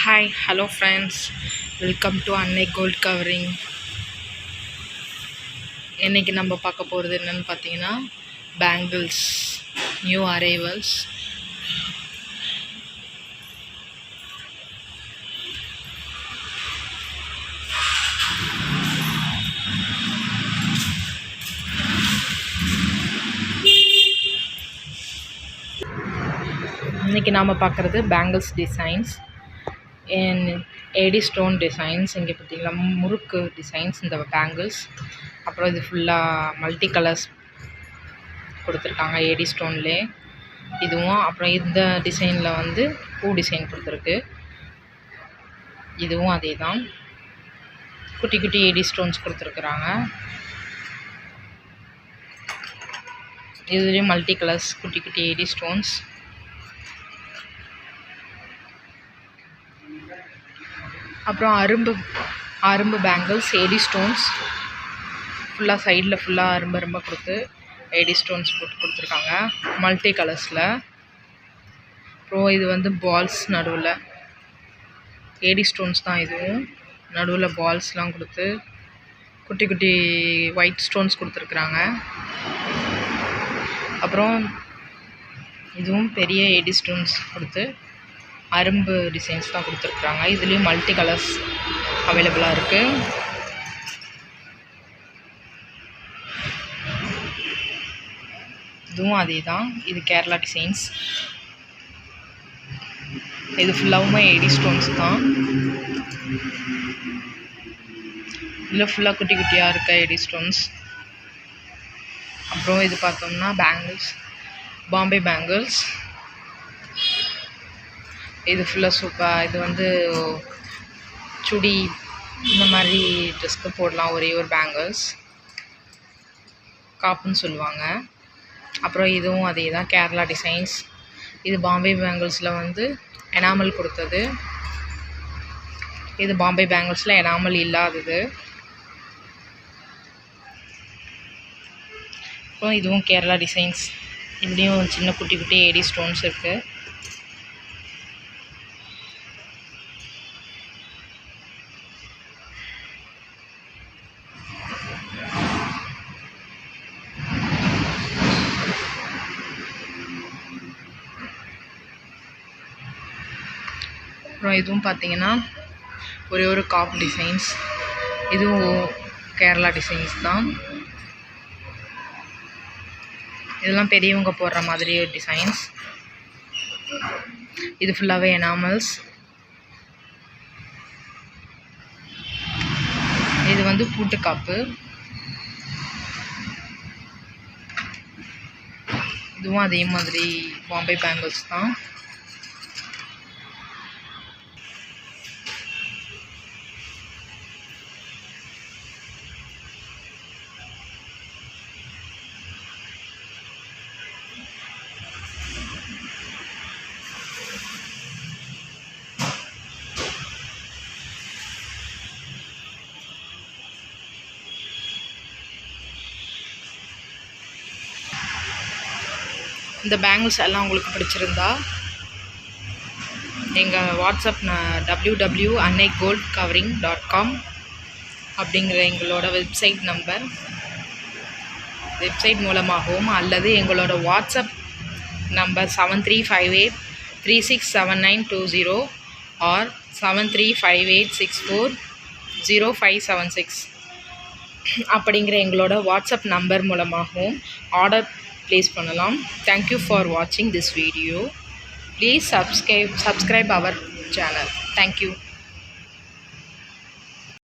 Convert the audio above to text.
Hi, hello friends. Welcome to Annai Gold Covering. இன்னைக்கு நம்ம பார்க்க போகிறது என்னன்னு பார்த்தீங்கன்னா பேங்கிள்ஸ் நியூ அரைவல்ஸ். இன்றைக்கி நாம் பார்க்குறது bangles designs and AD stone designs. இங்கே பார்த்தீங்களா முறுக்கு டிசைன்ஸ் இந்த பேங்கிள்ஸ். அப்புறம் இது ஃபுல்லாக மல்டி கலர்ஸ் கொடுத்துருக்காங்க ஏடி ஸ்டோன்லே இதுவும். அப்புறம் இந்த டிசைனில் வந்து பூ டிசைன் கொடுத்துருக்கு. இதுவும் அதே தான், குட்டி குட்டி ஏடி ஸ்டோன்ஸ் கொடுத்துருக்குறாங்க. இதுலேயும் மல்டி கலர்ஸ் குட்டி குட்டி ஏடி ஸ்டோன்ஸ். அப்புறம் அரும்பு பேங்கிள்ஸ் ஏடி ஸ்டோன்ஸ் ஃபுல்லாக சைடில் ஃபுல்லாக அரும்ப கொடுத்து ஏடி ஸ்டோன்ஸ் போட்டு கொடுத்துருக்காங்க மல்டி கலர்ஸில். அப்புறம் இது வந்து பால்ஸ் நடுவில் ஏடி ஸ்டோன்ஸ் தான். இதுவும் நடுவில் பால்ஸ்லாம் கொடுத்து குட்டி குட்டி ஒயிட் ஸ்டோன்ஸ் கொடுத்துருக்குறாங்க. அப்புறம் இதுவும் பெரிய ஏடி ஸ்டோன்ஸ் கொடுத்து அரும்பு டிசைன்ஸ் தான் கொடுத்துருக்குறாங்க. இதுலேயும் மல்டி கலர்ஸ் அவைலபிளாக இருக்குது. இதுவும் அதே தான், இது கேரளா டிசைன்ஸ். இது ஃபுல்லாகவுமே ஏடி ஸ்டோன்ஸ் தான். இதில் ஃபுல்லாக குட்டி குட்டியாக இருக்க ஏடி ஸ்டோன்ஸ். அப்புறம் இது பார்த்தோம்னா பேங்கிள்ஸ் பாம்பே பேங்கிள்ஸ். இது ஃபுல்லாக சூப்பராக, இது வந்து சுடி இந்த மாதிரி ட்ரெஸ்க்கு போடலாம். ஒரே ஒரு பேங்கிள்ஸ் காப்புன்னு சொல்லுவாங்க. அப்புறம் இதுவும் அதே தான், கேரளா டிசைன்ஸ். இது பாம்பே பேங்கிள்ஸில் வந்து எனாமல் கொடுத்தது. இது பாம்பே பேங்கிள்ஸில் எனாமல் இல்லாதது. அப்புறம் இதுவும் கேரளா டிசைன்ஸ். இதுலேயும் சின்ன குட்டி குட்டி ஏடி ஸ்டோன்ஸ் இருக்குது. அப்புறம் இதுவும் பார்த்தீங்கன்னா ஒரே ஒரு காப் டிசைன்ஸ். இதுவும் கேரளா டிசைன்ஸ் தான். இதெல்லாம் பெரியவங்க போடுற மாதிரி டிசைன்ஸ். இது ஃபுல்லாகவே எனாமல்ஸ். இது வந்து பூட்டுக்காப்பு. இதுவும் அதே மாதிரி பாம்பே பேங்கிள்ஸ் தான். இந்த பேங்கிள்ஸ் எல்லாம் உங்களுக்கு பிடிச்சிருந்தா எங்கள் வாட்ஸ்அப் www.annaigoldcovering.com அப்படிங்கிற எங்களோட வெப்சைட் மூலமாகவும் அல்லது எங்களோட வாட்ஸ்அப் நம்பர் 7358367920 ஆர் 7358640576 அப்படிங்கிற எங்களோட வாட்ஸ்அப் நம்பர் மூலமாகவும் ஆர்டர் ப்ளேஸ் பண்ணலாம். தேங்க்யூ ஃபார் வாட்சிங் this video. Please subscribe our channel. Thank you.